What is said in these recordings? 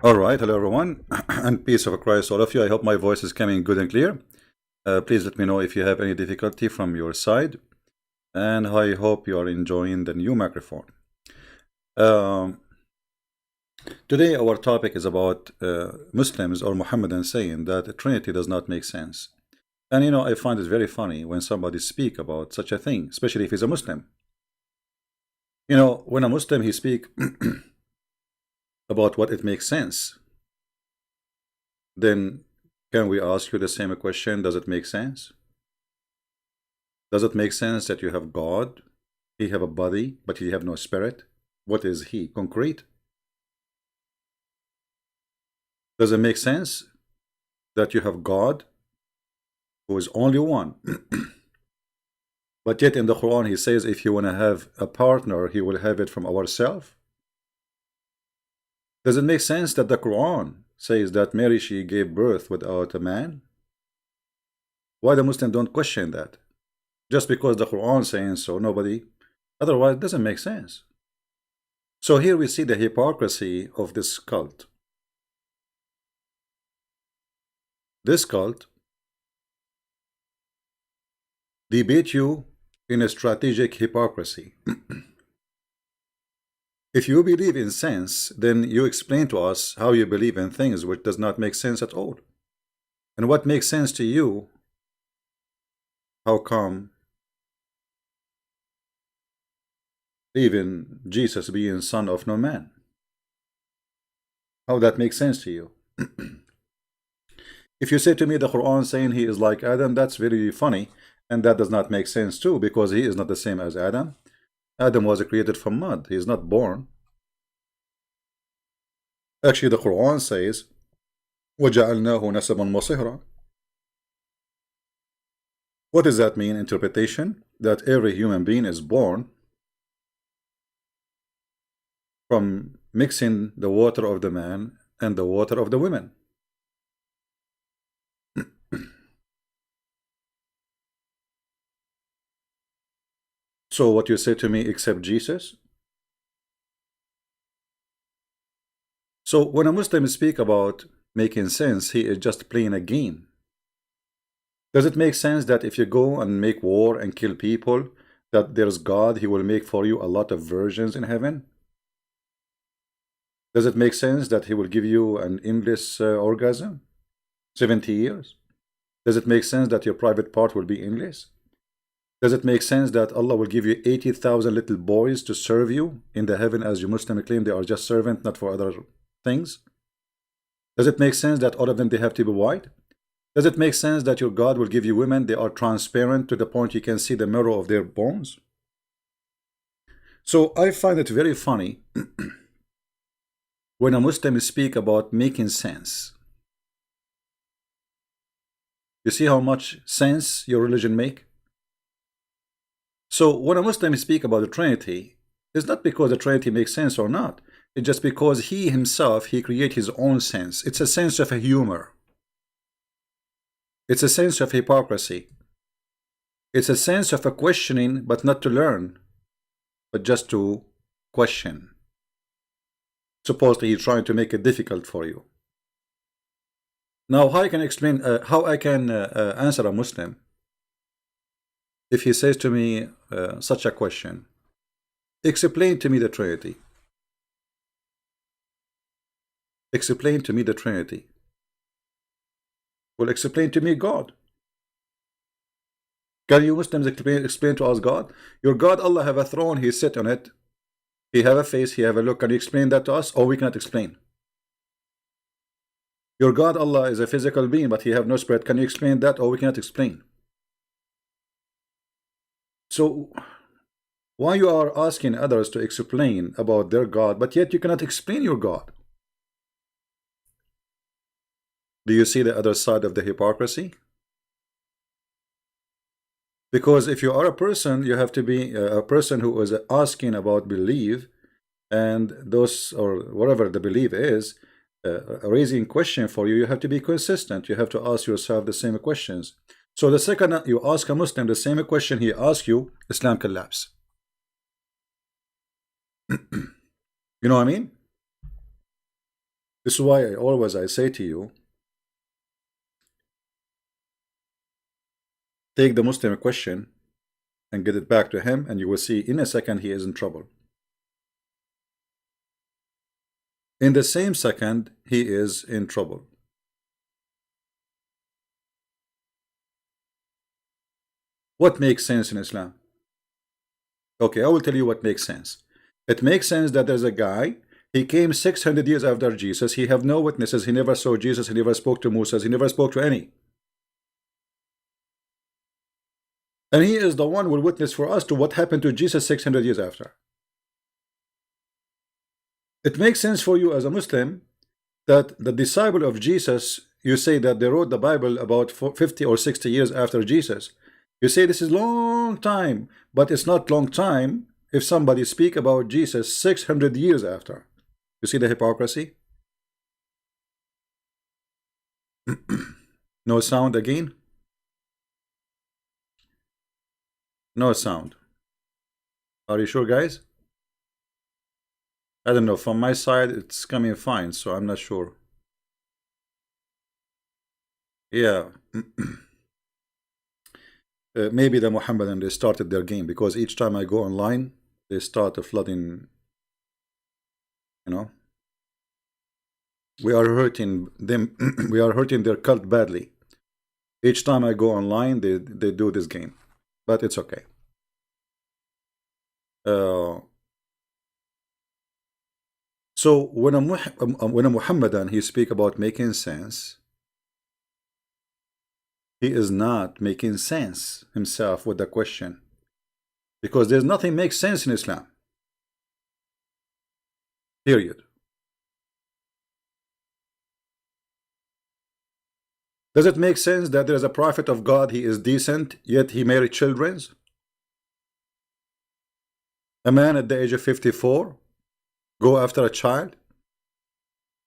All right, hello everyone, and peace of Christ, all of you. I hope my voice is coming good and clear. Please let me know if you have any difficulty from your side, and I hope you are enjoying the new microphone. Um, Today, our topic is about Muslims or Mohammedans saying that the Trinity does not make sense. And I find it very funny when somebody speak about such a thing, especially if he's a Muslim. When a Muslim he speak about what it makes sense, then can we ask you the same question? Does it make sense? Does it make sense that you have God, he have a body, but he have no spirit? What is he? Concrete? Does it make sense that you have God, who is only one, but yet in the Quran he says if you want to have a partner, he will have it from ourselves? Does it make sense that the Quran says that Mary, she gave birth without a man? Why the Muslims don't question that? Just because the Quran saying so, nobody, otherwise it doesn't make sense. So here we see the hypocrisy of this cult. This cult debate you in a strategic hypocrisy. If you believe in sense, then you explain to us how you believe in things which does not make sense at all. And what makes sense to you, how come even Jesus being son of no man? How that makes sense to you? If you say to me the Quran saying he is like Adam, that's very funny, and that does not make sense too, because he is not the same as Adam. Adam was created from mud. He is not born. Actually, the Quran says, وَجَعَلْنَاهُ نَسَبًا وَصِهْرًا. What does that mean? Interpretation that every human being is born from mixing the water of the man and the water of the women. So what you say to me, except Jesus? So when a Muslim speak about making sense, he is just playing a game. Does it make sense that if you go and make war and kill people, that there's God, he will make for you a lot of virgins in heaven? Does it make sense that he will give you an endless orgasm? 70 years? Does it make sense that your private part will be endless? Does it make sense that Allah will give you 80,000 little boys to serve you in the heaven, as you Muslim claim they are just servants, not for other things? Does it make sense that all of them, they have to be white? Does it make sense that your God will give you women, they are transparent to the point you can see the marrow of their bones? So I find it very funny when a Muslim speak about making sense. You see how much sense your religion make? So when a Muslim speak about the Trinity, it's not because the Trinity makes sense or not. It's just because he himself, he create his own sense. It's a sense of a humor. It's a sense of hypocrisy. It's a sense of a questioning, but not to learn, but just to question. Supposedly he's trying to make it difficult for you. Now, how I can explain, how I can answer a Muslim if he says to me such a question? Explain to me the Trinity. Explain to me the Trinity. Well, explain to me God. Can you Muslims explain to us God? Your God, Allah, have a throne, he sit on it. He have a face, he have a look. Can you explain that to us? Or we cannot explain. Your God, Allah, is a physical being, but he have no spirit. Can you explain that? Or we cannot explain. So why you are asking others to explain about their God, but yet you cannot explain your God? Do you see the other side of the hypocrisy? Because if you are a person, you have to be a person who is asking about belief, and those, or whatever the belief is, raising question for you, you have to be consistent. You have to ask yourself the same questions. So the second you ask a Muslim the same question he asks you, Islam collapse. You know what I mean? This is why I say to you, take the Muslim question and get it back to him, and you will see in a second he is in trouble. In the same second, he is in trouble. What makes sense in Islam? Okay, I will tell you what makes sense. It makes sense that there's a guy, he came 600 years after Jesus, he have no witnesses, he never saw Jesus, he never spoke to Moses, he never spoke to any. And he is the one who will witness for us to what happened to Jesus 600 years after. It makes sense for you as a Muslim that the disciple of Jesus, you say that they wrote the Bible about 50 or 60 years after Jesus. You say this is long time, but it's not long time if somebody speak about Jesus 600 years after. You see the hypocrisy? No sound again? No sound. Are you sure, guys? I don't know. From my side, it's coming fine, so I'm not sure. Yeah. Maybe the Mohammedans, they started their game, because each time I go online, they start flooding. You know, we are hurting them. We are hurting their cult badly. Each time I go online, they do this game, but it's okay. So when a Muhammadan he speak about making sense, he is not making sense himself with the question, because there's nothing makes sense in Islam. Period. Does it make sense that there is a prophet of God, he is decent, yet he married children? A man at the age of 54 go after a child?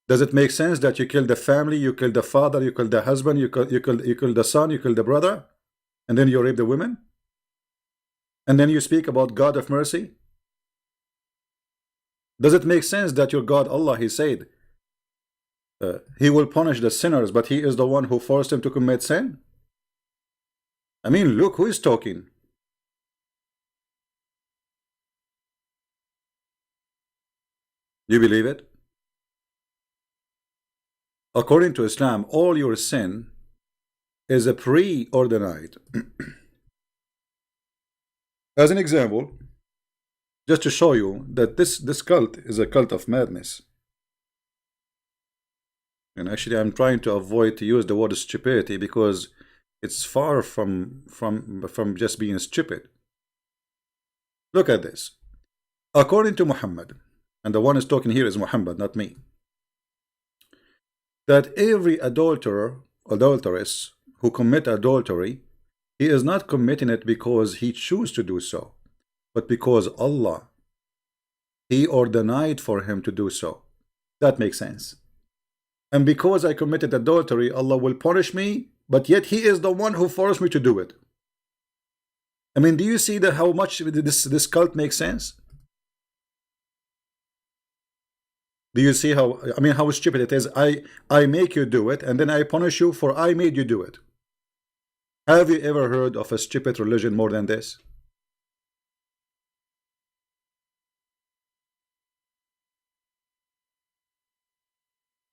Does it make sense that you kill the family, you kill the father, you kill the husband, you kill the son, you kill the brother, and then you rape the women? And then you speak about God of mercy? Does it make sense that your God Allah, he said, he will punish the sinners, but he is the one who forced him to commit sin? I mean, look who is talking. You believe it? According to Islam, all your sin is a preordained. As an example, just to show you that this cult is a cult of madness. And actually, I'm trying to avoid to use the word stupidity, because it's far from just being stupid. Look at this. According to Muhammad, and the one who's talking here is Muhammad, not me, that every adulteress who commit adultery, he is not committing it because he chooses to do so, but because Allah, he ordained for him to do so. That makes sense. And because I committed adultery, Allah will punish me, but yet he is the one who forced me to do it. I mean, do you see that how much this cult makes sense? Do you see how, I mean, how stupid it is? I make you do it, and then I punish you for I made you do it. Have you ever heard of a stupid religion more than this?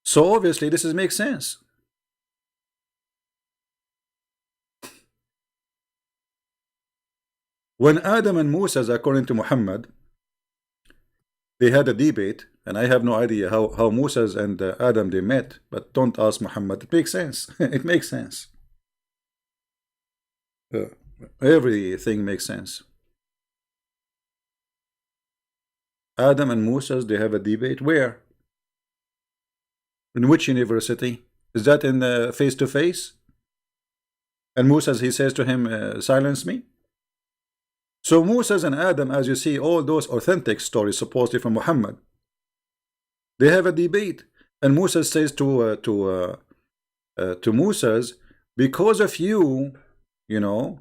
So obviously this makes sense. When Adam and Moses, according to Muhammad, they had a debate, and I have no idea how Moses and Adam they met, but don't ask Muhammad. It makes sense. It makes sense. Everything makes sense. Adam and Moses, they have a debate. Where? In which university? Is that in face to face? And Moses, he says to him, silence me. So Moses and Adam, as you see, all those authentic stories supposedly from Muhammad, they have a debate, and Moses says to Moses, because of you, you know,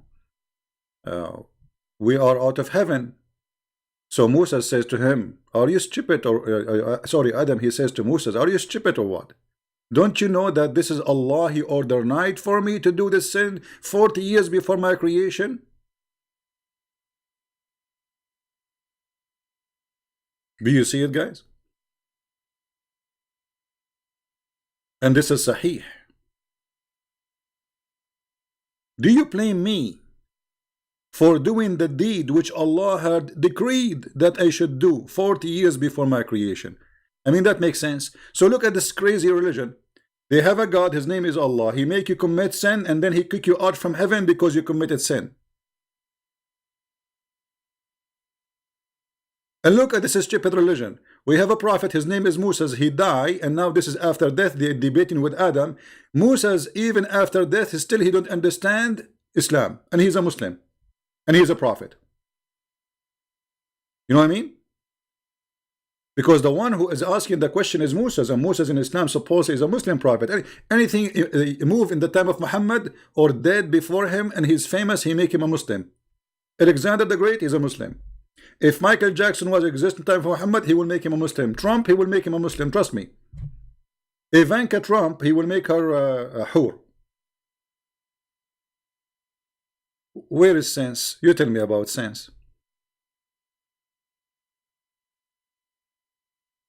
we are out of heaven. So Moses says to him, are you stupid? Or sorry, Adam, he says to Moses, are you stupid or what? Don't you know that this is Allah? He ordered night for me to do this sin 40 years before my creation. Do you see it, guys? And this is Sahih. Do you blame me for doing the deed which Allah had decreed that I should do 40 years before my creation? I mean, that makes sense. So look at this crazy religion. They have a God, his name is Allah. He make you commit sin and then he kick you out from heaven because you committed sin. And look at this stupid religion. We have a prophet, his name is Moses. He died, and now this is after death. They're debating with Adam. Moses, even after death, still he don't understand Islam, and he's a Muslim, and he's a prophet. You know what I mean? Because the one who is asking the question is Moses, and Moses in Islam supposedly is a Muslim prophet. Anything move in the time of Muhammad or dead before him, and he's famous, he make him a Muslim. Alexander the Great is a Muslim. If Michael Jackson was exist in time for Muhammad, he will make him a Muslim. Trump, he will make him a Muslim, trust me. Ivanka Trump, he will make her a whore. Where is sense? You tell me about sense.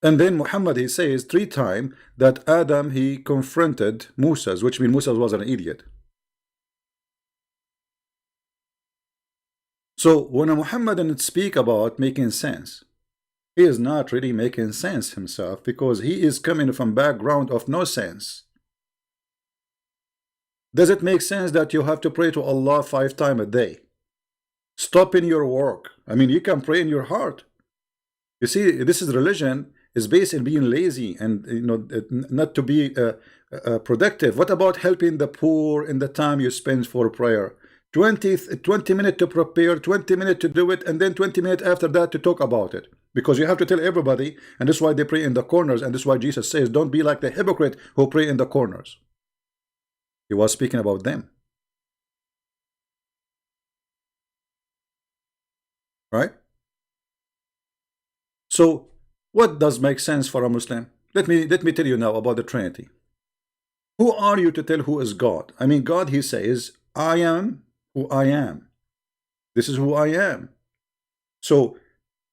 And then Muhammad, he says 3 times that Adam, he confronted Moses, which means Moses was an idiot. So when a Mohammedan speak about making sense, he is not really making sense himself, because he is coming from background of no sense. Does it make sense that you have to pray to Allah 5 times a day? Stop in your work. I mean, you can pray in your heart. You see, this is religion is based in being lazy and not to be productive. What about helping the poor in the time you spend for prayer? 20 minutes to prepare, 20 minutes to do it, and then 20 minutes after that to talk about it. Because you have to tell everybody, and that's why they pray in the corners, and that's why Jesus says, don't be like the hypocrite who pray in the corners. He was speaking about them. Right? So, what does make sense for a Muslim? Let me tell you now about the Trinity. Who are you to tell who is God? I mean, God, he says, I am who I am. This is who I am. So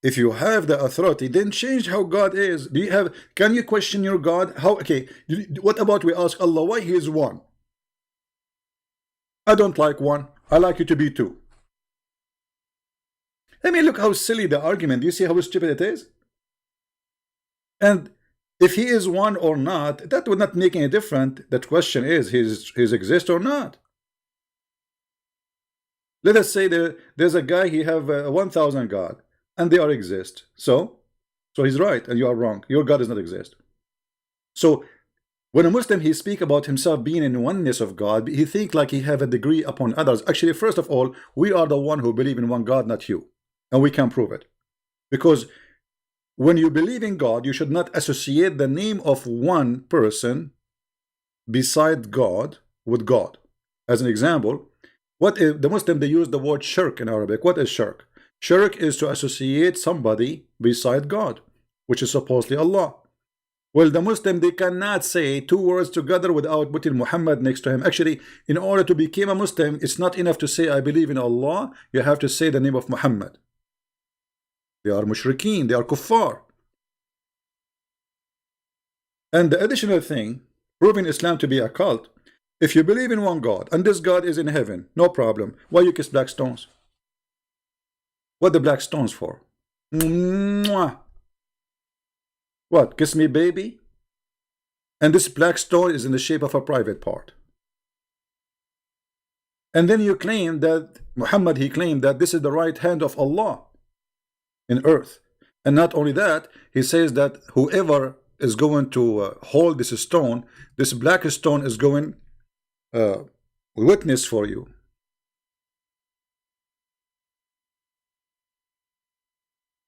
if you have the authority, then change how God is. Do you have? Can you question your God? How? Okay. What about we ask Allah why He is one? I don't like one. I like you to be 2. I mean, look how silly the argument. Do you see how stupid it is? And if He is one or not, that would not make any difference. The question is, He's exist or not? Let us say there's a guy, he have 1,000 God, and they are exist. So he's right, and you are wrong. Your God does not exist. So when a Muslim, he speak about himself being in oneness of God, he think like he have a degree upon others. Actually, first of all, we are the one who believe in one God, not you. And we can prove it. Because when you believe in God, you should not associate the name of one person beside God with God. As an example, what if the Muslim, they use the word shirk in Arabic? What is shirk? Shirk is to associate somebody beside God, which is supposedly Allah. Well, the Muslim, they cannot say 2 words together without putting Muhammad next to him. Actually, in order to become a Muslim, it's not enough to say I believe in Allah. You have to say the name of Muhammad. They are mushrikeen, they are kuffar. And the additional thing, proving Islam to be a cult, if you believe in one God, and this God is in heaven, no problem. Why you kiss black stones? What the black stones for? Mwah. What, kiss me baby? And this black stone is in the shape of a private part. And then you claim that, Muhammad, he claimed that this is the right hand of Allah in earth. And not only that, he says that whoever is going to hold this stone, this black stone is going witness for you.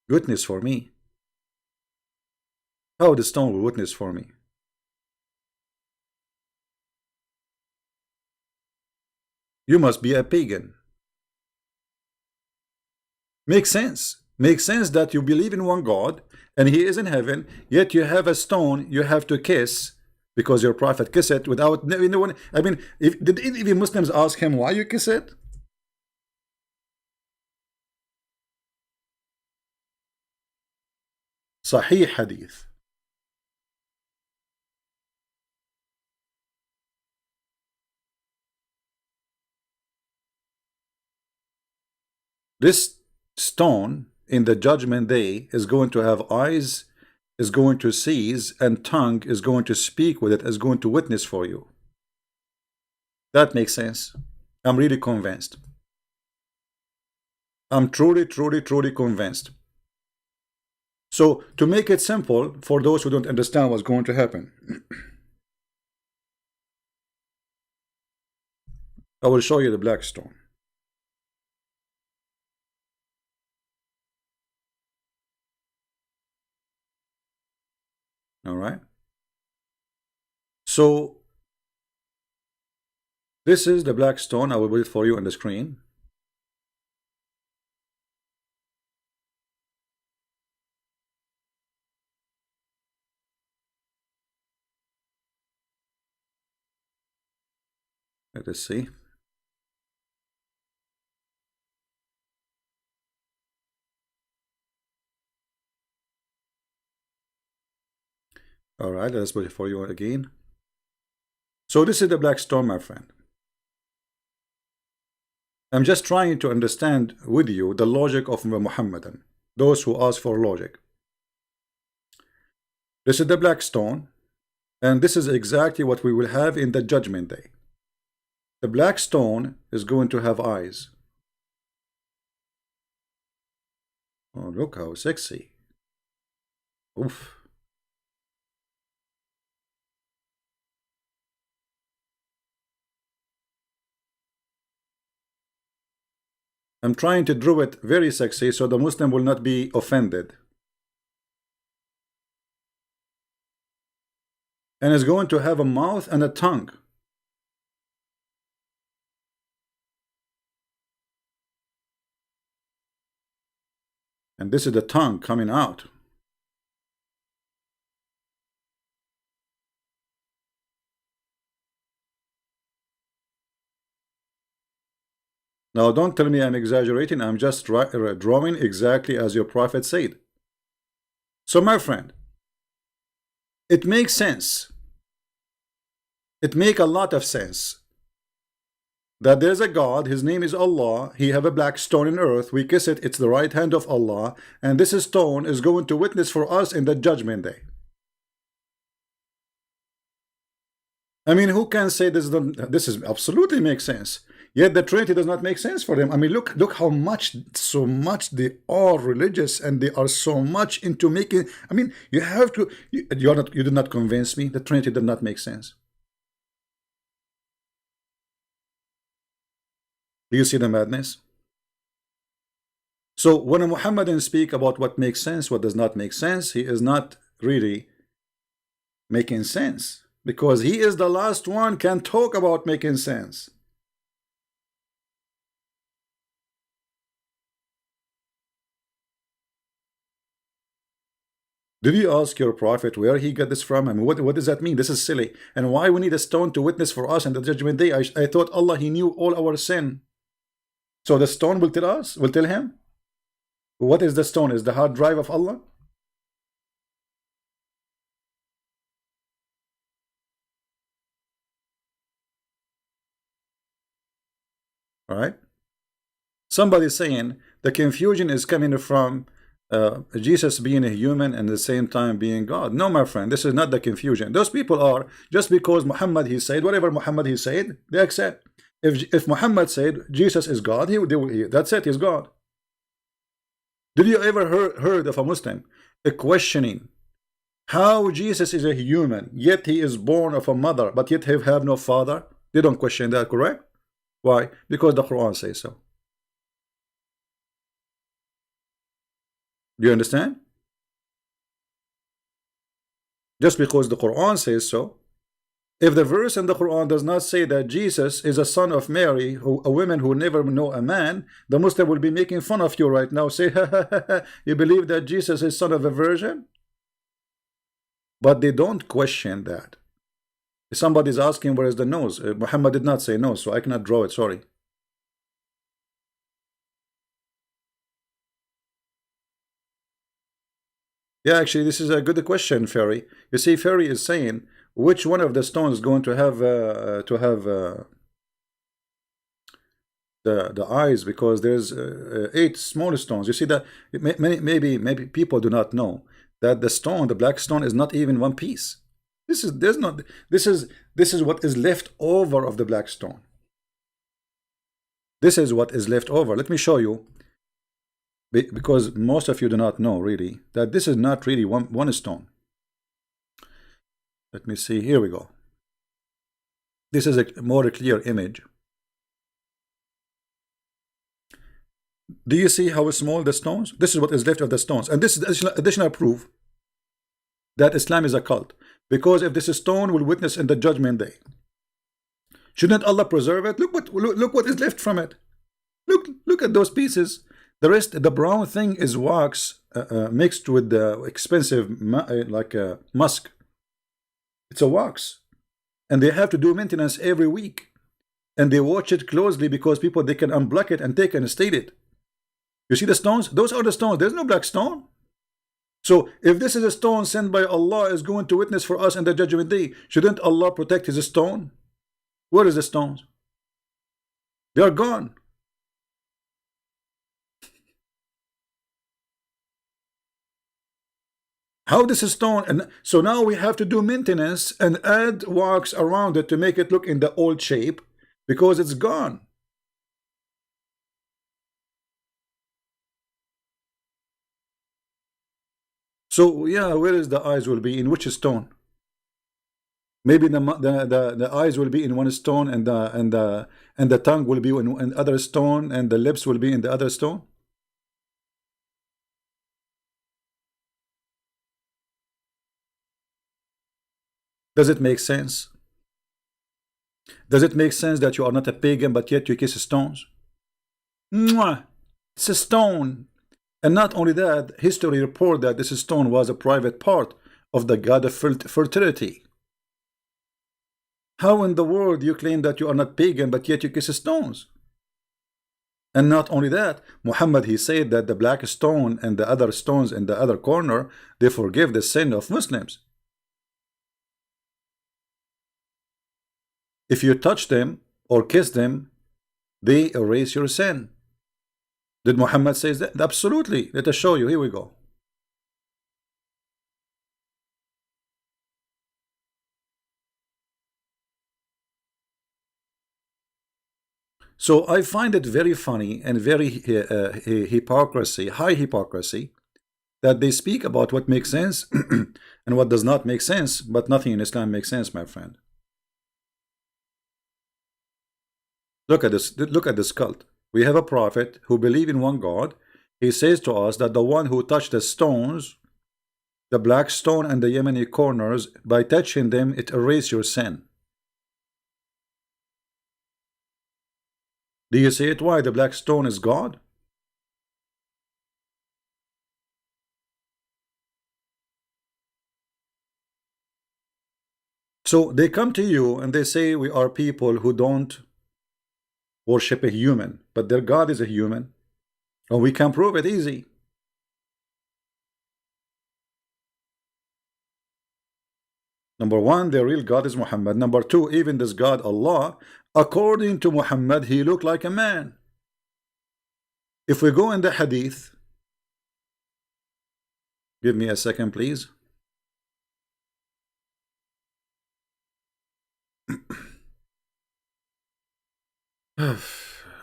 Witness for me? How the stone will witness for me? You must be a pagan. Makes sense. Makes sense that you believe in one God and he is in heaven, yet you have a stone you have to kiss because your prophet kiss it without anyone. I mean, did even Muslims ask him why you kiss it? Sahih hadith. This stone in the judgment day is going to have eyes, is going to seize, and tongue is going to speak with it, is going to witness for you. That makes sense. I'm really convinced. I'm truly convinced. So to make it simple for those who don't understand what's going to happen, I will show you the black stone. All right. So this is the black stone. I will put it for you on the screen. Let us see. All right, let's put it for you again. So this is the black stone, my friend. I'm just trying to understand with you the logic of the Mohammedan, those who ask for logic. This is the black stone, and this is exactly what we will have in the judgment day. The black stone is going to have eyes. Oh, look how sexy. Oof. I'm trying to draw it very sexy so the Muslim will not be offended. And it's going to have a mouth and a tongue. And this is the tongue coming out. Now don't tell me I'm exaggerating. I'm just drawing exactly as your prophet said. So my friend, it makes sense. It makes a lot of sense that there's a God, his name is Allah, he have a black stone in earth, we kiss it, it's the right hand of Allah, and this stone is going to witness for us in the judgment day. I mean, who can say this? This is absolutely makes sense. Yet the Trinity does not make sense for them. I mean, look how much, so much they are religious, and they are so much into making. I mean, you have to. You did not convince me. The Trinity does not make sense. Do you see the madness? So when a Mohammedan speak about what makes sense, what does not make sense, he is not really making sense, because he is the last one can talk about making sense. Did you ask your prophet where he got this from? I mean, what does that mean? This is silly. And why we need a stone to witness for us in the judgment day? I thought Allah, he knew all our sin. So the stone will tell us, will tell him? What is the stone? Is the hard drive of Allah? All right. Somebody saying the confusion is coming from Jesus being a human and at the same time being God. No, my friend, this is not the confusion. Those people are, just because Muhammad he said, whatever Muhammad he said, they accept. If Muhammad said Jesus is God, that's it, he's God. Did you ever heard of a Muslim questioning how Jesus is a human, yet he is born of a mother, but yet he have no father? They don't question that, correct? Why? Because the Quran says so. Do you understand? Just because the Quran says so, If the verse in the Quran does not say that Jesus is a son of Mary, a woman who never know a man, the Muslim will be making fun of you right now. Say, you believe that Jesus is son of a virgin? But they don't question that. If somebody's asking where is the nose, Muhammad did not say nose, so I cannot draw it, sorry. Yeah, actually, this is a good question, Ferry. You see, Ferry is saying which one of the stones is going to have the eyes, because there's 8 small stones. You see that maybe people do not know that the stone, the black stone, is not even one piece. This is what is left over of the black stone. This is what is left over. Let me show you, because most of you do not know really that this is not really one stone. Let me see. Here we go. This is a more clear image. Do you see how small the stones? This is what is left of the stones, and this is additional proof that Islam is a cult. Because if this stone will witness in the judgment day, shouldn't Allah preserve it? Look what is left from it. Look at those pieces. The rest, the brown thing, is wax mixed with the expensive musk. It's a wax, and they have to do maintenance every week, and they watch it closely because people, they can unblock it and take and state it. You see the stones? Those are the stones. There's no black stone. So if this is a stone sent by Allah, is going to witness for us in the judgment day, shouldn't Allah protect his stone? Where is the stones? They are gone. How this is stone? And so now we have to do maintenance and add wax around it to make it look in the old shape, because it's gone. So yeah, where is the eyes will be? In which stone? Maybe the eyes will be in one stone, and the tongue will be in other stone, and the lips will be in the other stone. Does it make sense? Does it make sense that you are not a pagan, but yet you kiss stones? Mwah! It's a stone. And not only that, history report that this stone was a private part of the god of fertility. How in the world you claim that you are not pagan, but yet you kiss stones? And not only that, Muhammad, he said that the black stone and the other stones in the other corner, they forgive the sin of Muslims. If you touch them or kiss them, they erase your sin. Did Muhammad say that? Absolutely. Let us show you. Here we go. So I find it very funny and very hypocrisy, high hypocrisy, that they speak about what makes sense and what does not make sense, but nothing in Islam makes sense, my friend. Look at this. Look at this cult. We have a prophet who believes in one God. He says to us that the one who touched the stones, the black stone and the Yemeni corners, by touching them, it erases your sin. Do you see it? Why? The black stone is God? So they come to you and they say we are people who don't worship a human, but their God is a human, and we can prove it easy. Number one, their real God is Muhammad. Number two, even this God Allah, according to Muhammad, he looked like a man. If we go in the hadith, give me a second please.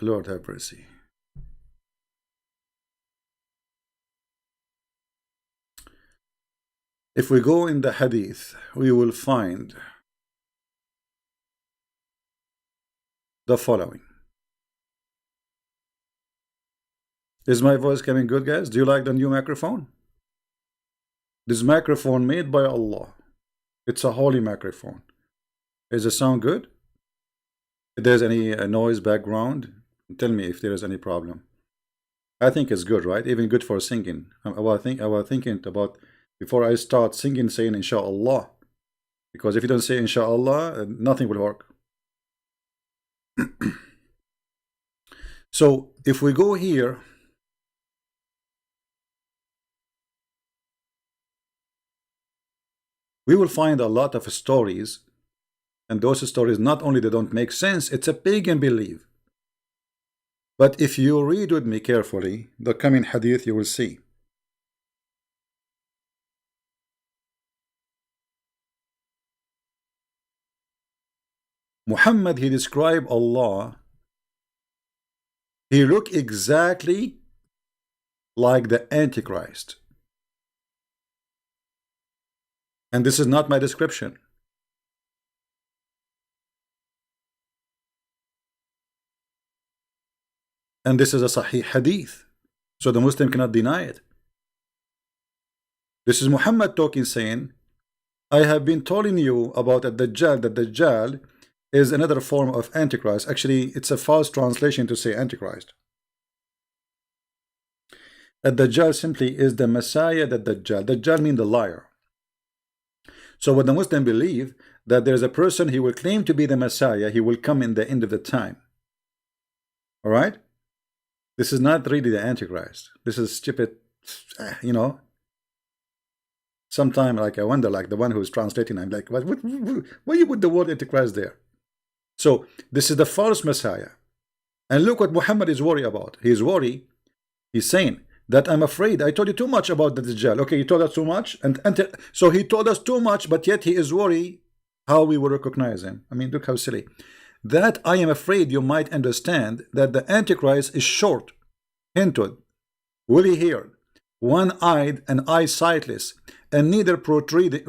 Lord have mercy. If we go in the hadith, we will find the following. Is my voice coming good, guys? Do you like the new microphone? This microphone made by Allah. It's a holy microphone. Is the sound good? If there's any noise background, tell me if there is any problem. I think it's good, right? Even good for singing. I was thinking about before I start singing, saying inshallah, because if you don't say inshallah, nothing will work. So if we go here, we will find a lot of stories, and those stories not only they don't make sense, it's a pagan belief. But if you read with me carefully the coming hadith, you will see. Muhammad, he described Allah, he looked exactly like the Antichrist. And this is not my description. And this is a Sahih hadith, so the Muslim cannot deny it. This is Muhammad talking, saying, I have been telling you about the Dajjal, that Dajjal is another form of Antichrist. Actually, it's a false translation to say Antichrist. That Dajjal simply is the Messiah, that Dajjal means the liar. So what the Muslim believe, that there's a person, he will claim to be the Messiah, he will come in the end of the time. All right? This is not really the Antichrist. This is stupid, you know. Sometimes, like, I wonder, like the one who's translating, I'm like, why you put the word Antichrist there? So this is the false Messiah. And look what Muhammad is worried about. He's worried. He's saying that I'm afraid. I told you too much about the Dajjal. Okay, you told us too much. And so he told us too much, but yet he is worried how we will recognize him. I mean, look how silly. That I am afraid you might understand that the Antichrist is short, hinted, woolly-haired, one-eyed and eye-sightless, and neither protruding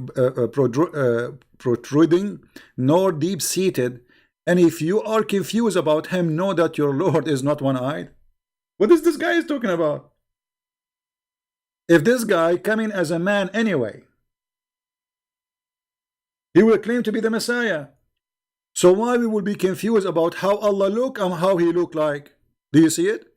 nor deep-seated. And if you are confused about him, know that your Lord is not one-eyed. What is this guy is talking about? If this guy coming as a man anyway, he will claim to be the Messiah. So why we will be confused about how Allah look and how he look like? Do you see it?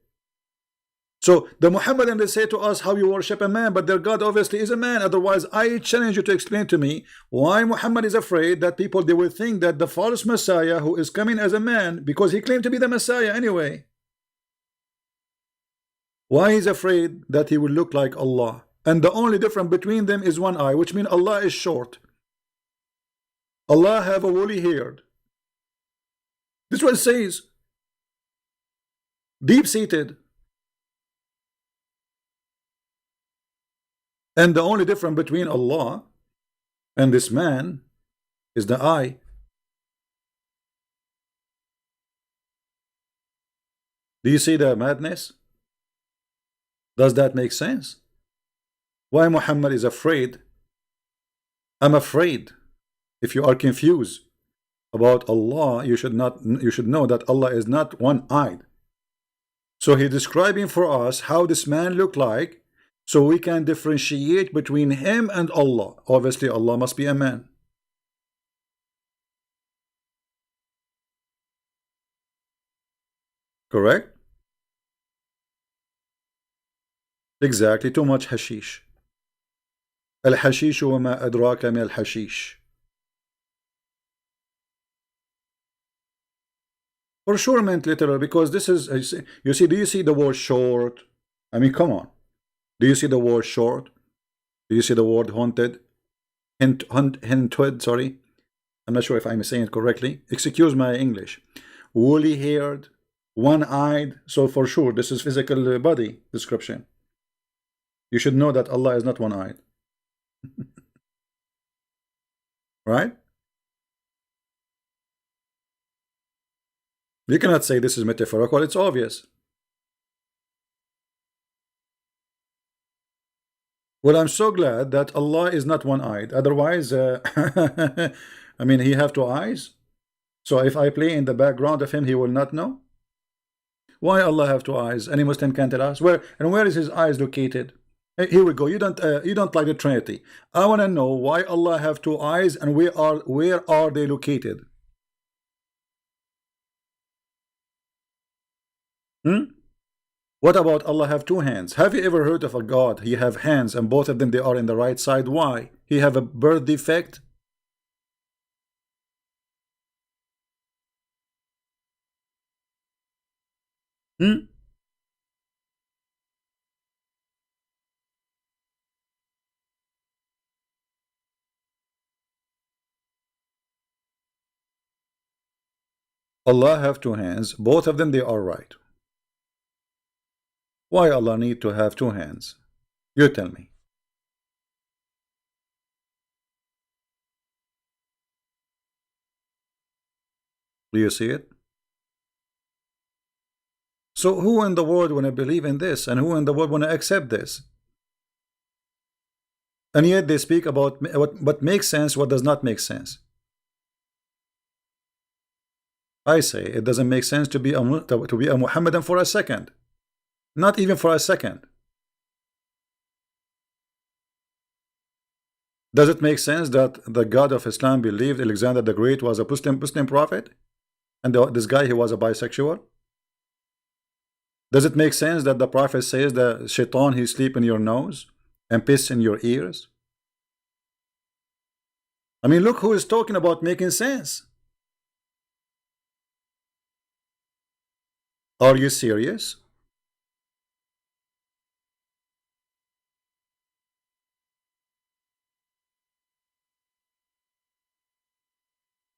So the Mohammedans, they say to us how you worship a man, but their God obviously is a man. Otherwise, I challenge you to explain to me why Muhammad is afraid that people, they will think that the false Messiah who is coming as a man, because he claimed to be the Messiah anyway. Why he's afraid that he will look like Allah? And the only difference between them is one eye, which means Allah is short. Allah have a woolly hair. This is what it says. Deep-seated. And the only difference between Allah and this man is the eye. Do you see the madness? Does that make sense? Why Muhammad is afraid? I'm afraid. If you are confused about Allah, you should know that Allah is not one-eyed. So he's describing for us how this man looked like, so we can differentiate between him and Allah. Obviously, Allah must be a man. Correct? Exactly, too much hashish. Al-hashish wa ma adraka min al-hashish. For sure meant literal, because this is, you see, do you see the word short? I mean, come on. Do you see the word short? Do you see the word haunted? Hinted, sorry. I'm not sure if I'm saying it correctly. Excuse my English. Woolly-haired, one-eyed. So for sure, this is physical body description. You should know that Allah is not one-eyed. Right? You cannot say this is metaphorical. It's obvious. Well, I'm so glad that Allah is not one-eyed. Otherwise, I mean, he have two eyes. So if I play in the background of him, he will not know. Why Allah have two eyes? Any Muslim can tell us where is his eyes located? Here we go. You don't like the Trinity. I want to know why Allah have two eyes and where are they located? Hmm? What about Allah have two hands? Have you ever heard of a God? He have hands and both of them they are in the right side. Why? He have a birth defect? Hmm? Allah have two hands, both of them they are right. Why Allah need to have two hands? You tell me. Do you see it? So who in the world want to believe in this, and who in the world want to accept this? And yet they speak about what makes sense, what does not make sense. I say it doesn't make sense to be a Muhammadan for a second. Not even for a second. Does it make sense that the God of Islam believed Alexander the Great was a Muslim prophet? And this guy, he was a bisexual? Does it make sense that the prophet says that shaitan, he sleep in your nose and piss in your ears? I mean, look who is talking about making sense. Are you serious?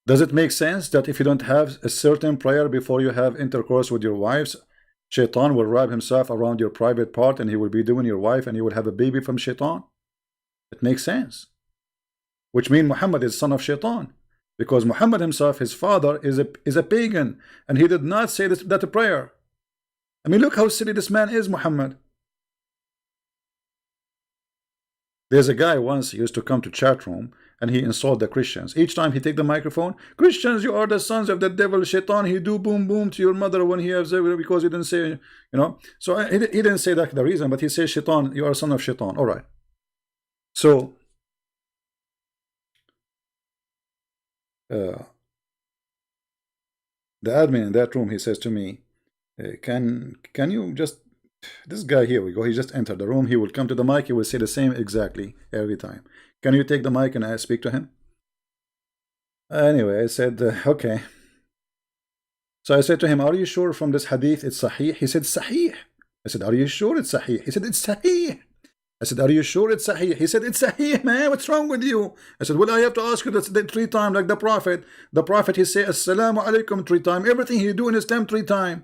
Does it make sense that if you don't have a certain prayer before you have intercourse with your wives, Shaitan will wrap himself around your private part and he will be doing your wife and you will have a baby from Shaitan? It makes sense. Which means Muhammad is son of Shaitan. Because Muhammad himself, his father, is a pagan, and he did not say that prayer. I mean, look how silly this man is, Muhammad. There's a guy once used to come to chat room and he insulted the Christians. Each time he take the microphone, Christians, you are the sons of the devil, Shaitan. He do boom boom to your mother when he has because he didn't say, you know. So he didn't say that the reason, but he says Shaitan, you are a son of Shaitan. All right. So the admin in that room, he says to me, can you just, this guy, here we go, he just entered the room, he will come to the mic, he will say the same exactly every time. Can you take the mic and I speak to him? Anyway, I said, okay. So I said to him, are you sure from this hadith it's sahih? He said, sahih. I said, are you sure it's sahih? He said, it's sahih. I said, are you sure it's sahih? He said, it's sahih, man. What's wrong with you? I said, well, I have to ask you that 3 times like the Prophet. The Prophet, he say, assalamu alaikum 3 times. Everything he do in Islam 3 times.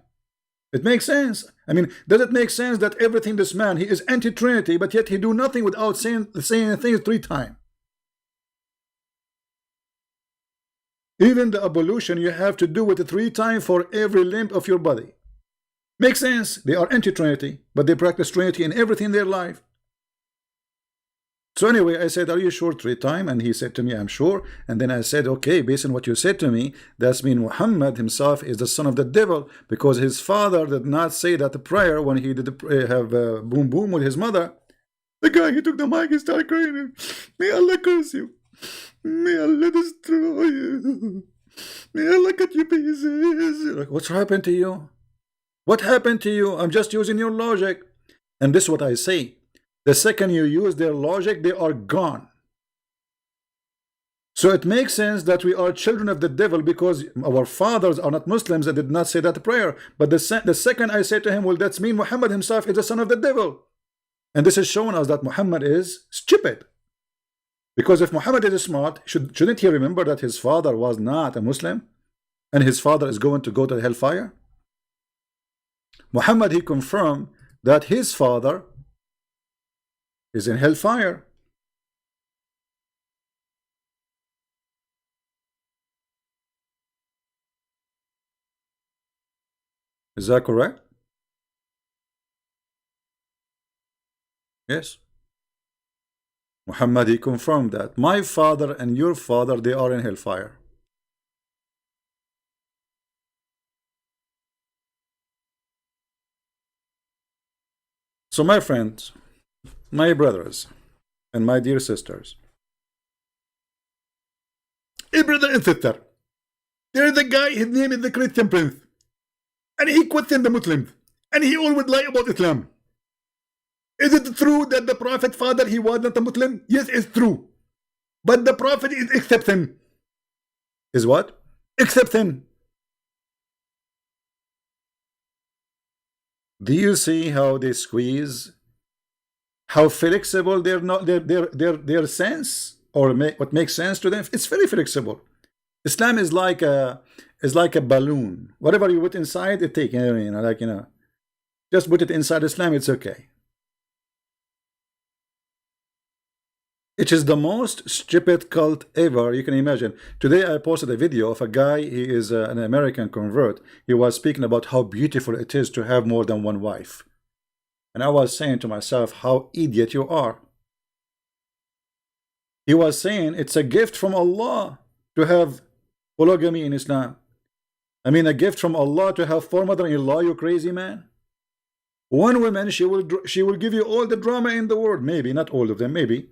It makes sense. I mean, does it make sense that everything this man, he is anti-Trinity, but yet he do nothing without saying things 3 times? Even the ablution, you have to do it 3 times for every limb of your body. Makes sense. They are anti-Trinity, but they practice Trinity in everything in their life. So anyway, I said, are you sure 3 times? And he said to me, I'm sure. And then I said, okay, based on what you said to me, that's mean Muhammad himself is the son of the devil, because his father did not say that prayer when he did have boom boom with his mother. The guy, he took the mic and started crying. May Allah curse you. May Allah destroy you. May Allah cut you pieces. Like, what's happened to you? What happened to you? I'm just using your logic. And this is what I say. The second you use their logic, they are gone. So it makes sense that we are children of the devil because our fathers are not Muslims and did not say that prayer. But the second I say to him, well, that's mean Muhammad himself is the son of the devil. And this is showing us that Muhammad is stupid. Because if Muhammad is smart, shouldn't he remember that his father was not a Muslim? And his father is going to go to hellfire? Muhammad, he confirmed that his father is in hellfire. Is that correct? Yes. Muhammad, he confirmed that my father and your father, they are in hellfire. So my friends, my brothers, and my dear sisters, brother and sister, there is a guy, his name is the Christian Prince, and he questioned the Muslims. and he always lie about Islam. Is it true that the Prophet father, he was not a Muslim? Yes, it's true. But the Prophet is exception. Is what? Exception. Do you see how they squeeze? How flexible they're not their sense, or what makes sense to them? It's very flexible. Islam is like a balloon. Whatever you put inside, it takes, just put it inside Islam, it's okay. It is the most stupid cult ever you can imagine. Today I posted a video of a guy, he is an American convert. He was speaking about how beautiful it is to have more than one wife. And I was saying to myself, how idiot you are. He was saying it's a gift from Allah to have polygamy in Islam. I mean, a gift from Allah to have 4 mother-in-law, you crazy man. One woman, she will give you all the drama in the world. Maybe, not all of them, maybe.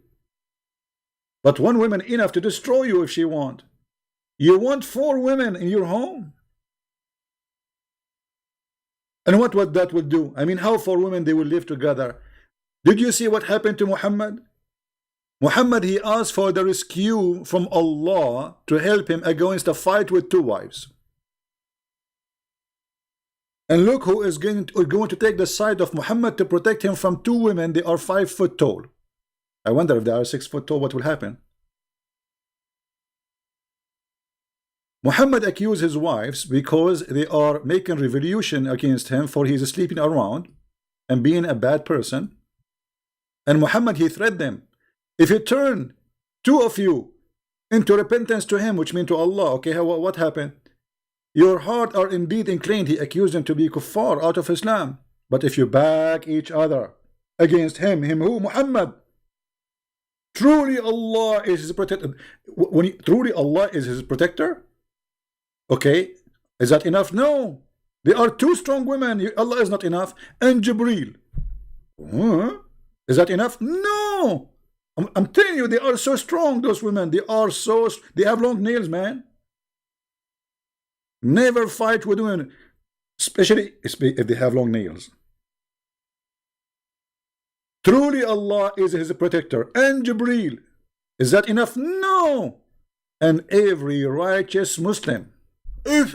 But one woman enough to destroy you if she want. You want 4 women in your home? And what that would do? I mean, how 4 women they will live together? Did you see what happened to Muhammad? Muhammad, he asked for the rescue from Allah to help him against a fight with 2 wives. And look who is going to take the side of Muhammad to protect him from 2 women. They are 5 foot tall. I wonder if they are 6 foot tall, what will happen? Muhammad accused his wives because they are making revolution against him, for he's sleeping around and being a bad person. And Muhammad, he threatened them. If you turn 2 of you into repentance to him, which means to Allah, okay, what happened? Your heart are indeed inclined. He accused them to be kuffar, out of Islam. But if you back each other against him who? Muhammad. Truly Allah is his protector. Truly Allah is his protector. Okay, is that enough? No. There are 2 strong women. Allah is not enough. And Jibreel. Is that enough? No. I'm telling you, they are so strong, those women. They have long nails, man. Never fight with women, especially if they have long nails. Truly Allah is his protector. And Jibreel. Is that enough? No. And every righteous Muslim. If.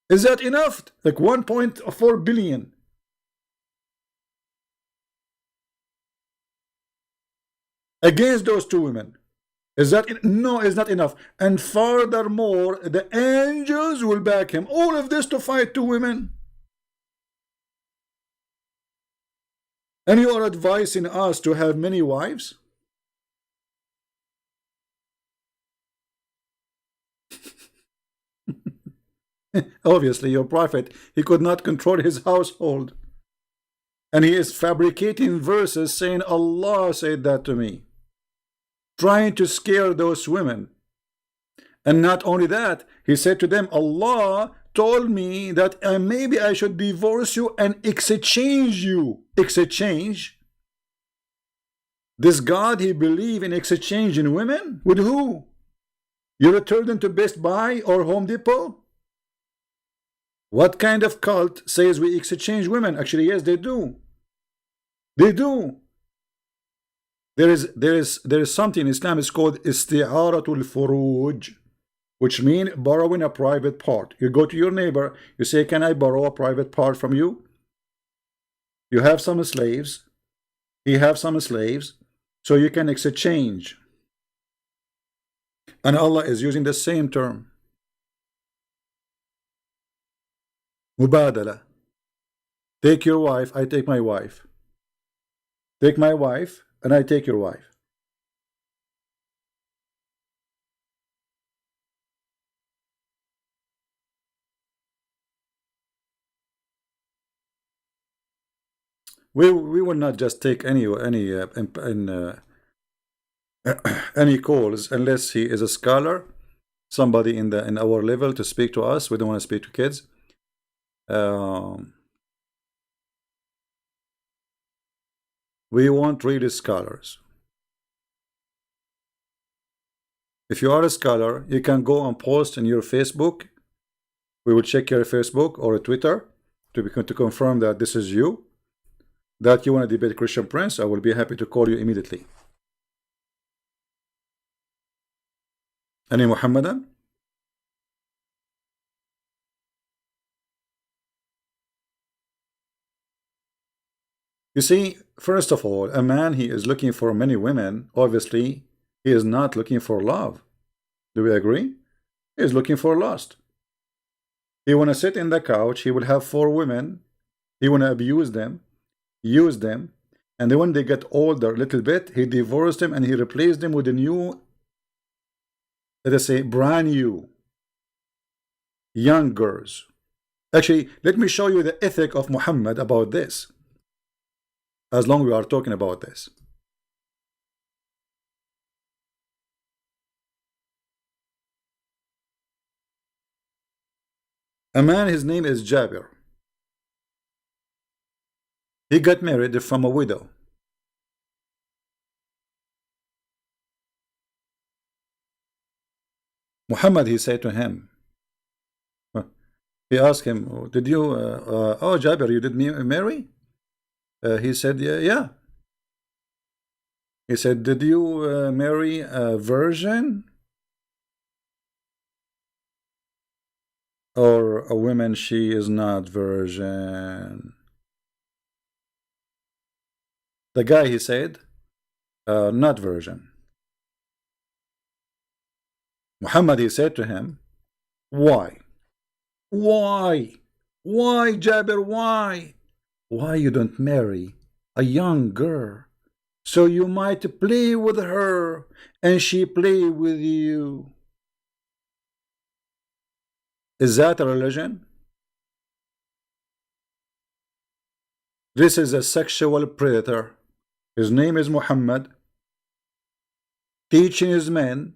Is that enough? Like 1.4 billion. Against those 2 women. Is that no, it's not enough. And furthermore, the angels will back him. All of this to fight 2 women. And you are advising us to have many wives? Obviously, your prophet, he could not control his household. And he is fabricating verses saying, Allah said that to me. Trying to scare those women. And not only that, he said to them, Allah told me that maybe I should divorce you and exchange you. Exchange? This God, he believe in exchanging women? With who? You return them to Best Buy or Home Depot? What kind of cult says we exchange women? Actually, yes, they do. They do. There is something in Islam is called isti'aratul furuj, which means borrowing a private part. You go to your neighbor, you say, can I borrow a private part from you? You have some slaves, he have some slaves, so you can exchange. And Allah is using the same term. Mubadala. Take your wife, I take my wife. Take my wife, and I take your wife. We will not just take any calls unless he is a scholar, somebody in our level to speak to us. We don't want to speak to kids. We want really scholars. If you are a scholar, you can go and post in your Facebook We will check your Facebook or Twitter to confirm that this is you, that you want to debate Christian Prince. I will be happy to call you immediately. Any Mohammedan? You see, first of all, a man, he is looking for many women. Obviously, he is not looking for love. Do we agree? He is looking for lust. He want to sit in the couch. He will have 4 women. He want to abuse them, use them, and then when they get older a little bit, he divorced them and he replaced them with a new, let us say, brand new, young girls. Actually, let me show you the ethic of Muhammad about this, as long as we are talking about this. A man, his name is Jabir. He got married from a widow. Muhammad, he said to him, he asked him, did you, oh Jabir, you did marry? He said, yeah. He said, did you marry a virgin? Or a woman, she is not virgin? The guy, he said, not virgin. Muhammad, he said to him, why? Why? Why, Jabir, why? Why you don't marry a young girl so you might play with her and she play with you? Is that a religion? This is a sexual predator. His name is Muhammad, teaching his men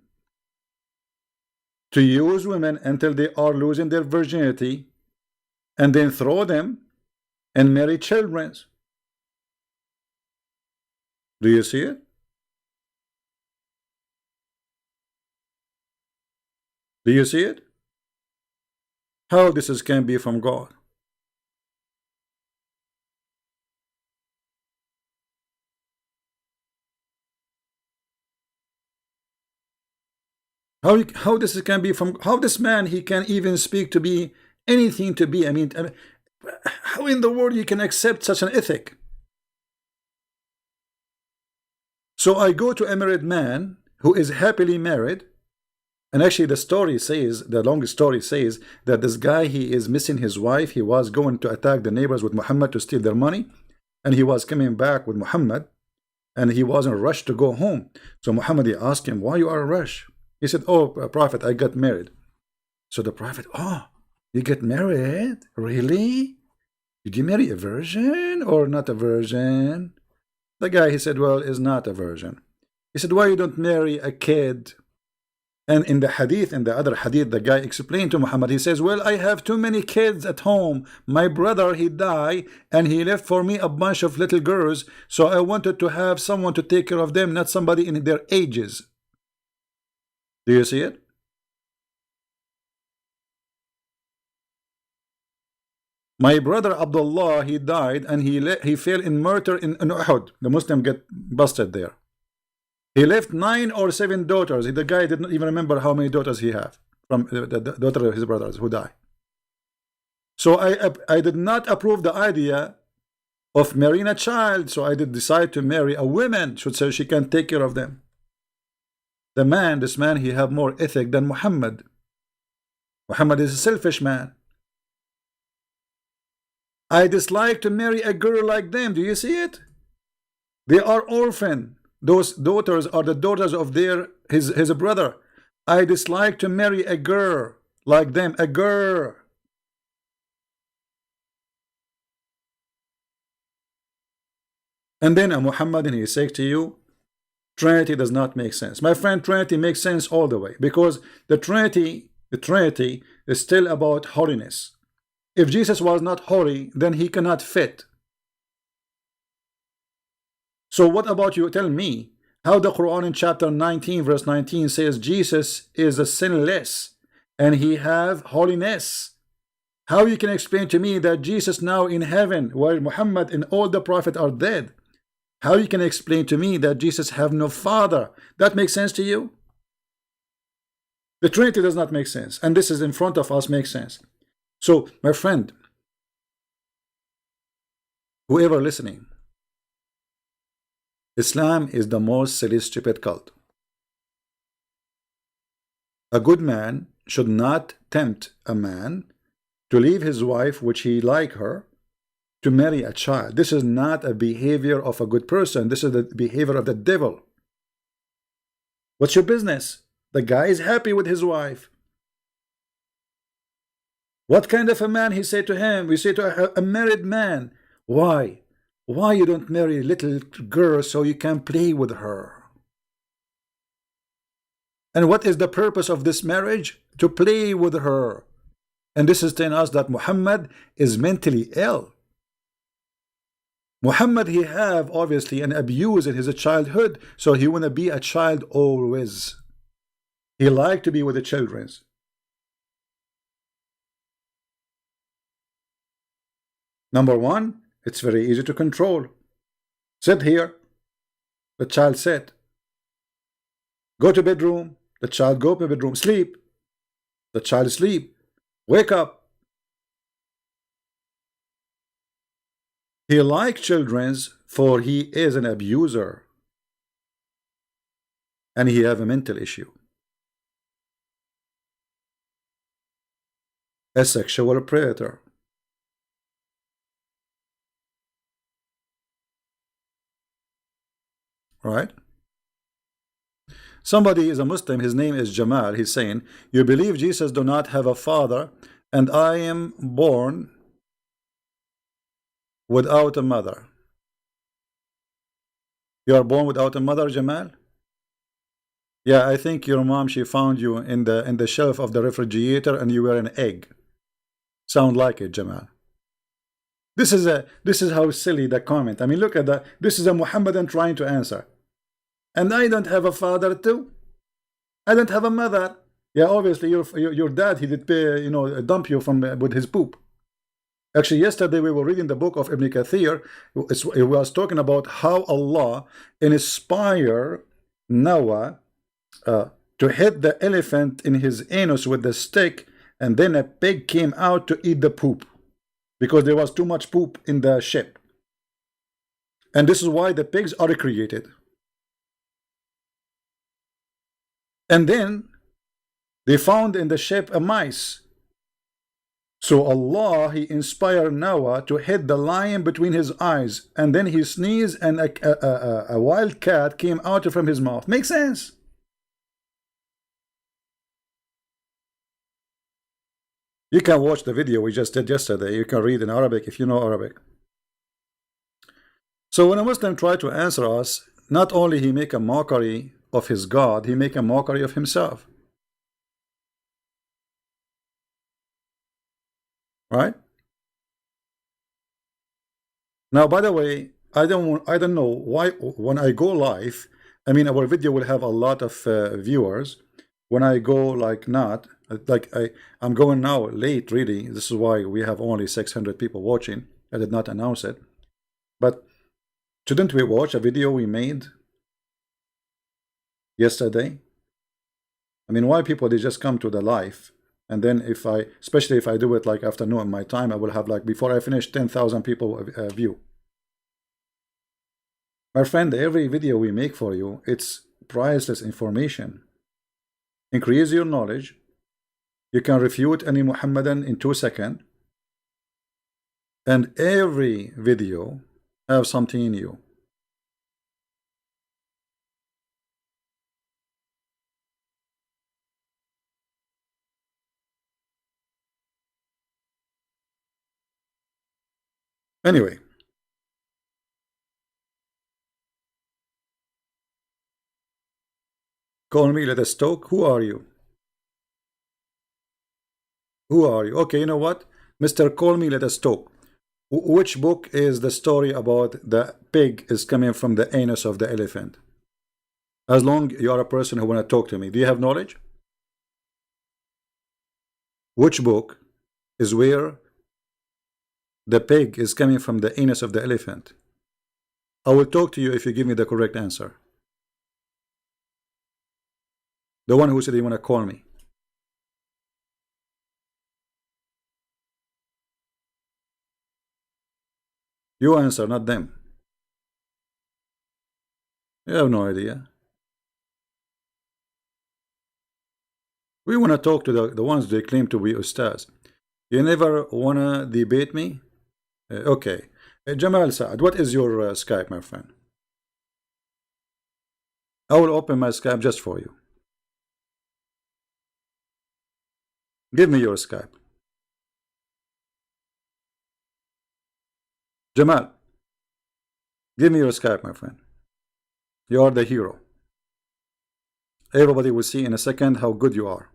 to use women until they are losing their virginity and then throw them and marry children. Do you see it? Do you see it? How this can be from God? How this can be from, how this man, he can even speak to be anything to be, I mean, how in the world you can accept such an ethic? So I go to a married man who is happily married, and actually the story says, the long story says, that this guy, he is missing his wife. He was going to attack the neighbors with Muhammad to steal their money, and he was coming back with Muhammad, and he was in a rush to go home. So Muhammad, he asked him, why you are in a rush? He said, oh, Prophet, I got married. So the Prophet, oh, you get married? Really? Did you marry a virgin or not a virgin? The guy, he said, well, is not a virgin. He said, why you don't marry a kid? And in the hadith, in the other hadith, the guy explained to Muhammad, he says, well, I have too many kids at home. My brother, he died, and he left for me a bunch of little girls, so I wanted to have someone to take care of them, not somebody in their ages. Do you see it? My brother Abdullah, he died, and he fell in murder in Uhud. The Muslim get busted there. He left 9 or 7 daughters. The guy did not even remember how many daughters he had from the daughter of his brothers who died. So I did not approve the idea of marrying a child. So I did decide to marry a woman, so she can take care of them. The man, this man, he have more ethic than Muhammad. Muhammad is a selfish man. I dislike to marry a girl like them. Do you see it? They are orphan. Those daughters are the daughters of his brother. I dislike to marry a girl like them, a girl. And then a Muhammadan, he says to you, Trinity does not make sense. My friend, Trinity makes sense all the way, because the Trinity is still about holiness. If Jesus was not holy, then he cannot fit. So what about you? Tell me how the Quran in chapter 19 verse 19 says Jesus is a sinless and he have holiness. How you can explain to me that Jesus now in heaven, while Muhammad and all the prophets are dead? How you can explain to me that Jesus have no father? That makes sense to you? The Trinity does not make sense, and this is in front of us makes sense. So, my friend, whoever listening, Islam is the most silly, stupid cult. A good man should not tempt a man to leave his wife, which he like her, to marry a child. This is not a behavior of a good person. This is the behavior of the devil. What's your business? The guy is happy with his wife. What kind of a man? He said to him, we say to a married man, why you don't marry a little girl so you can play with her? And what is the purpose of this marriage? To play with her. And this is telling us that Muhammad is mentally ill. Muhammad, he have obviously an abuse in his childhood, so he wanna be a child always. He like to be with the children. Number one, it's very easy to control. Sit here, the child sit. Go to bedroom, the child go to bedroom. Sleep, the child sleep. Wake up. He like children's, for he is an abuser, and he have a mental issue, a sexual predator. Right? Somebody is a Muslim, his name is Jamal. He's saying, you believe Jesus do not have a father, and I am born without a mother. You are born without a mother, Jamal? Yeah, I think your mom, she found you in the shelf of the refrigerator and you were an egg. Sound like it, Jamal. This is how silly the comment. I mean, look at that. This is a Mohammedan trying to answer. And I don't have a father too. I don't have a mother. Yeah, obviously your dad, he did pay, dump you from with his poop. Actually, yesterday we were reading the book of Ibn Kathir. It was talking about how Allah inspired Noah to hit the elephant in his anus with the stick, and then a pig came out to eat the poop because there was too much poop in the ship. And this is why the pigs are created. And then they found in the ship a mice. So Allah, he inspired Noah to hit the lion between his eyes, and then he sneezed and a wild cat came out from his mouth. Makes sense? You can watch the video we just did yesterday. You can read in Arabic if you know Arabic. So when a Muslim try to answer us, not only he make a mockery of his God, he make a mockery of himself. Right? Now, by the way, I don't know why when I go live, I mean our video will have a lot of viewers. When I go like I'm going now late really. This is why we have only 600 people watching. I did not announce it. But shouldn't we watch a video we made yesterday? I mean, why people they just come to the live, and then especially if I do it like afternoon my time, I will have like before I finish 10,000 people view. My friend, every video we make for you, it's priceless information. Increase your knowledge. You can refute any Mohammedan in 2 seconds, and every video have something new. Anyway, call me, let us talk. Who are you? Who are you? Okay, you know what? Mr. Call me, let us talk. Which book is the story about the pig is coming from the anus of the elephant? As long you are a person who want to talk to me. Do you have knowledge? Which book is where the pig is coming from the anus of the elephant. I will talk to you if you give me the correct answer. The one who said you want to call me. You answer, not them. You have no idea. We want to talk to the ones they claim to be ustaz. You never want to debate me? Okay. Jamal Saad, what is your Skype, my friend? I will open my Skype just for you. Give me your Skype. Jamal, give me your Skype, my friend. You are the hero. Everybody will see in a second how good you are.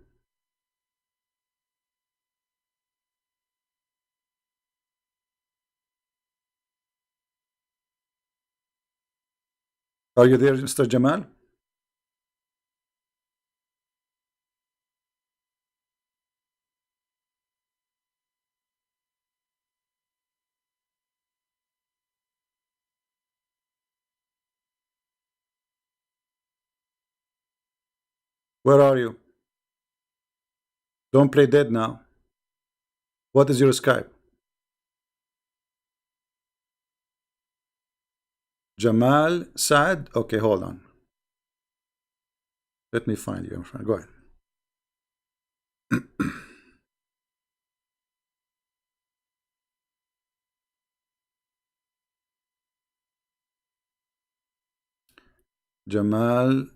Are you there, Mr. Jamal? Where are you? Don't play dead now. What is your Skype? Jamal Saad? Okay, hold on. Let me find you, my friend. Go ahead. Jamal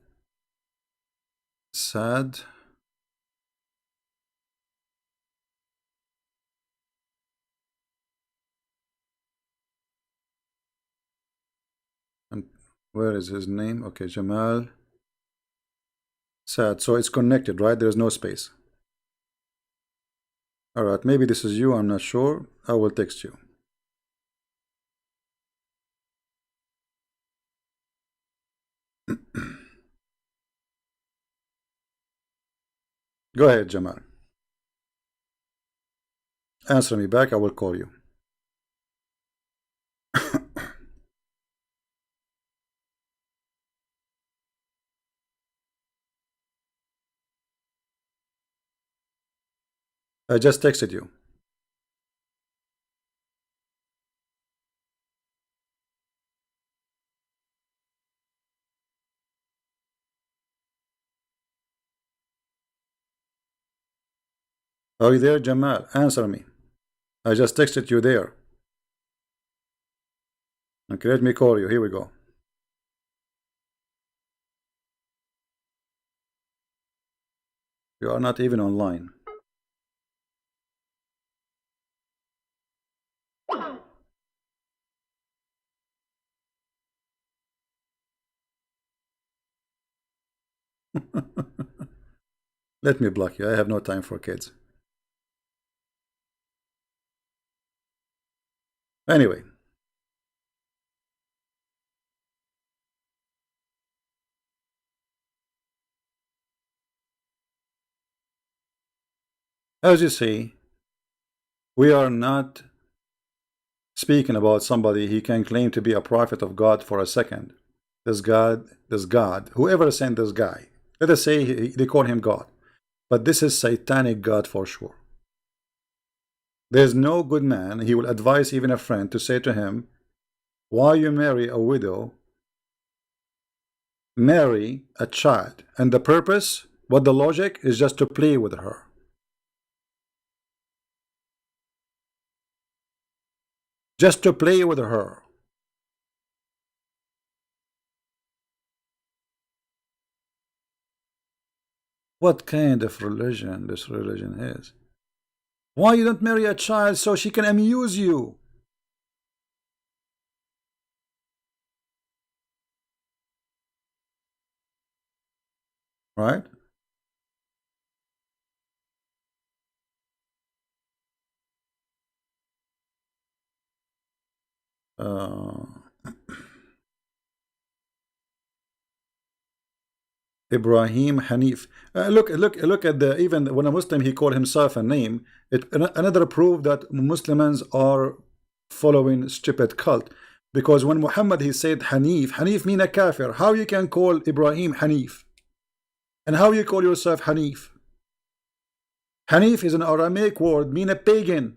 Saad. And where is his name? Okay, Jamal Saad. So it's connected, right? There's no space. All right, maybe this is you. I'm not sure. I will text you. Go ahead, Jamal. Answer me back. I will call you. I just texted you. Are you there, Jamal? Answer me. I just texted you there. Okay, let me call you. Here we go. You are not even online. Let me block you. I have no time for kids. Anyway. As you see, we are not speaking about somebody he can claim to be a prophet of God for a second. This God, whoever sent this guy, let us say they call him God. But this is satanic God for sure. There's no good man, he will advise even a friend to say to him, why you marry a widow, marry a child. And the purpose, what the logic is just to play with her. Just to play with her. What kind of religion this religion is? Why you don't marry a child so she can amuse you? Right? Uh, Ibrahim Hanif. Look at the, even when a Muslim he called himself a name. Another proof that Muslims are following stupid cult. Because when Muhammad he said Hanif, Hanif mean a kafir. How you can call Ibrahim Hanif? And how you call yourself Hanif? Hanif is an Aramaic word, mean a pagan.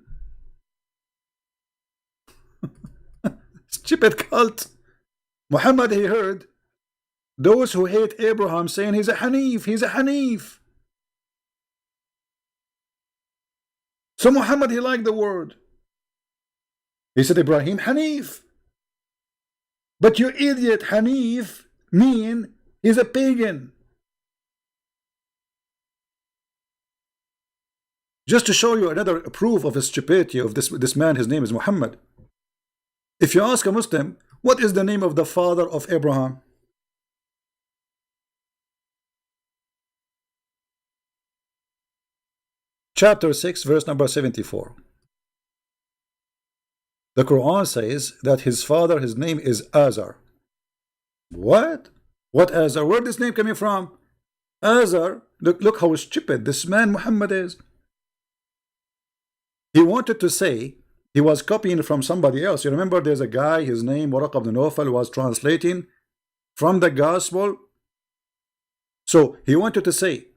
Stupid cult. Muhammad he heard those who hate Abraham saying he's a Hanif, he's a Hanif. So Muhammad he liked the word. He said Ibrahim Hanif. But you idiot, Hanif mean he's a pagan. Just to show you another proof of the stupidity of this man, his name is Muhammad. If you ask a Muslim, what is the name of the father of Abraham? Chapter 6, verse number 74. The Quran says that his father, his name is Azar. What? What Azar? Where this name coming from? Azar. Look how stupid this man Muhammad is. He wanted to say he was copying from somebody else. You remember there's a guy, his name Waraq ibn Nawfal, was translating from the gospel. So he wanted to say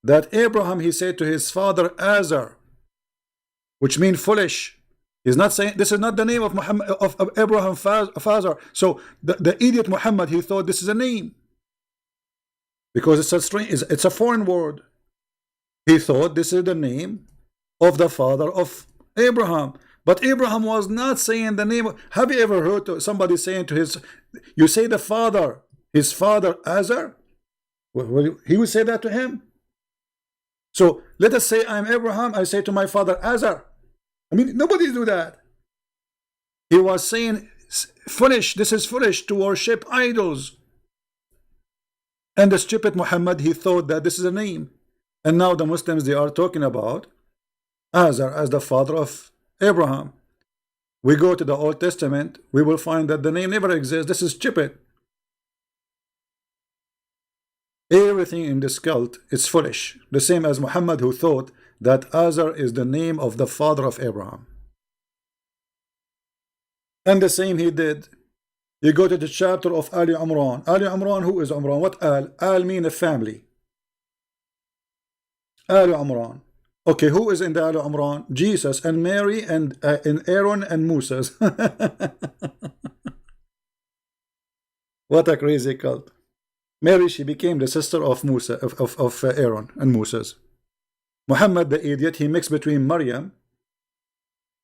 that Abraham, he said to his father Azar, which means foolish. He's not saying, this is not the name of Muhammad, of Abraham's father. So the idiot Muhammad, he thought this is a name because it's a strange, it's a foreign word. He thought this is the name of the father of Abraham. But Abraham was not saying the name. Have you ever heard somebody saying to his, you say the father, his father Azar? Well, he would say that to him. So let us say I'm Abraham, I say to my father Azar. I mean, nobody do that. He was saying foolish, this is foolish to worship idols. And the stupid Muhammad, he thought that this is a name. And now the Muslims, they are talking about Azar as the father of Abraham. We go to the Old Testament, we will find that the name never exists. This is stupid. Everything in this cult is foolish. The same as Muhammad, who thought that Azar is the name of the father of Abraham. And the same he did. You go to the chapter of Ali Imran. Ali Imran, who is Imran? What Al? Al mean a family. Ali Imran. Okay, who is in the Ali Imran? Jesus and Mary and Aaron and Moses. What a crazy cult. Mary, she became the sister of Musa, of Aaron and Moses. Muhammad, the idiot, he mixed between Maryam,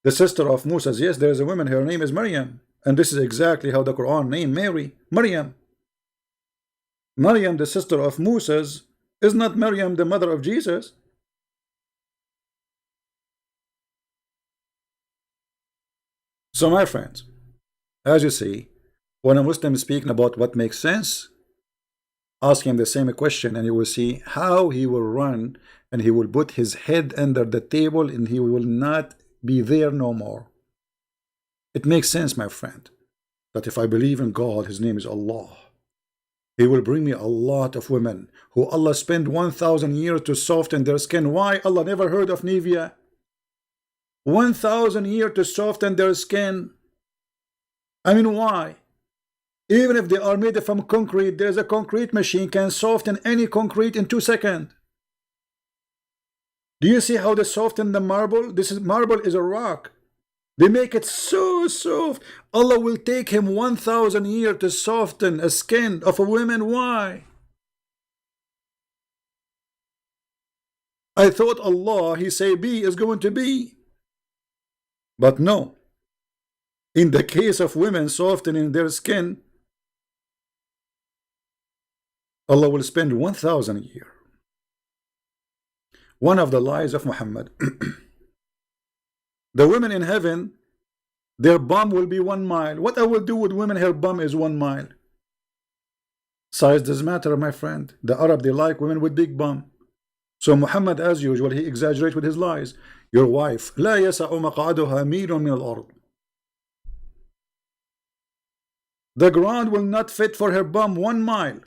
the sister of Moses. Yes, there is a woman, her name is Maryam. And this is exactly how the Quran named Mary, Maryam. Maryam, the sister of Moses, is not Maryam, the mother of Jesus. So my friends, as you see, when a Muslim is speaking about what makes sense, ask him the same question and you will see how he will run and he will put his head under the table and he will not be there no more. It makes sense, my friend, that if I believe in God, his name is Allah, he will bring me a lot of women who Allah spent 1,000 years to soften their skin. Why? Allah never heard of Nivea. 1,000 years to soften their skin. I mean, why? Even if they are made from concrete, there's a concrete machine can soften any concrete in 2 seconds. Do you see how they soften the marble? Marble is a rock. They make it so soft. Allah will take him 1,000 years to soften a skin of a woman. Why? I thought Allah, he say be is going to be. But no. In the case of women softening their skin, Allah will spend 1,000 years. One of the lies of Muhammad. The women in heaven, their bum will be 1 mile. What I will do with women, her bum is 1 mile. Size doesn't matter, my friend. The Arab, they like women with big bum. So Muhammad, as usual, he exaggerates with his lies. Your wife, لا يسع مقعدها ميل من الأرض. The ground will not fit for her bum 1 mile.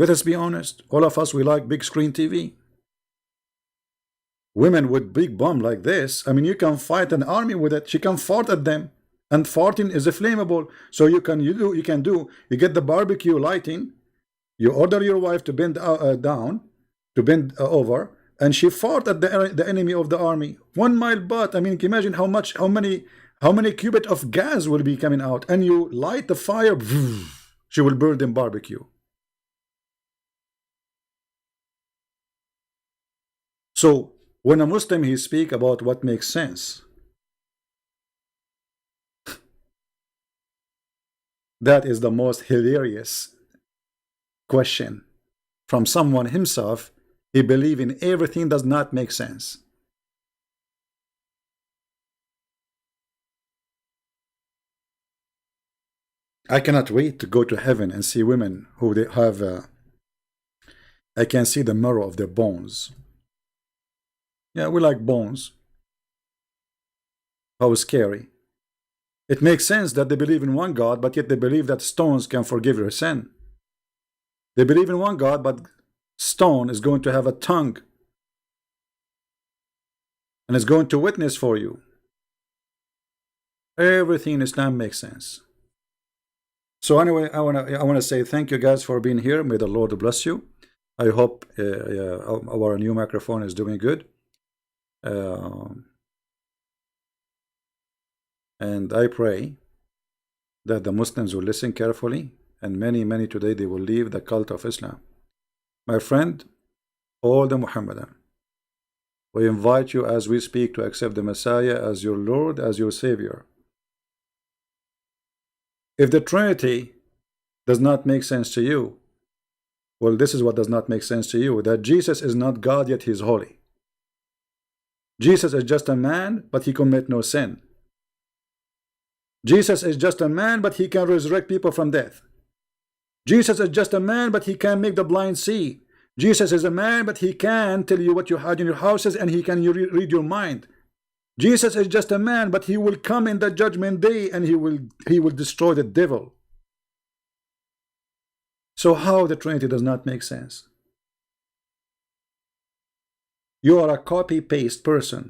Let us be honest. All of us, we like big screen TV. Women with big bum like this, I mean, you can fight an army with it. She can fart at them, and farting is flammable. So you get the barbecue lighting. You order your wife to bend down, to bend over, and she fart at the enemy of the army. 1 mile butt. I mean, can you imagine how many cubits of gas will be coming out, and you light the fire, she will burn them barbecue. So when a Muslim he speak about what makes sense, that is the most hilarious question from someone himself. He believe in everything does not make sense. I cannot wait to go to heaven and see women who they have I can see the marrow of their bones. Yeah, we like bones. How scary. It makes sense that they believe in one God, but yet they believe that stones can forgive your sin. They believe in one God, but stone is going to have a tongue and is going to witness for you. Everything in Islam makes sense. So anyway, I wanna say thank you guys for being here. May the Lord bless you. I hope our new microphone is doing good. And I pray that the Muslims will listen carefully, and many today they will leave the cult of Islam. My friend, all the Mohammedan, we invite you as we speak to accept the Messiah as your Lord, as your Savior. If the Trinity does not make sense to you, well, this is what does not make sense to you, that Jesus is not God, yet he is holy. Jesus is just a man, but he commit no sin. Jesus is just a man, but he can resurrect people from death. Jesus is just a man, but he can make the blind see. Jesus is a man, but he can tell you what you had in your houses, and he can read your mind. Jesus is just a man, but he will come in the judgment day, and he will destroy the devil. So how the Trinity does not make sense? You are a copy-paste person.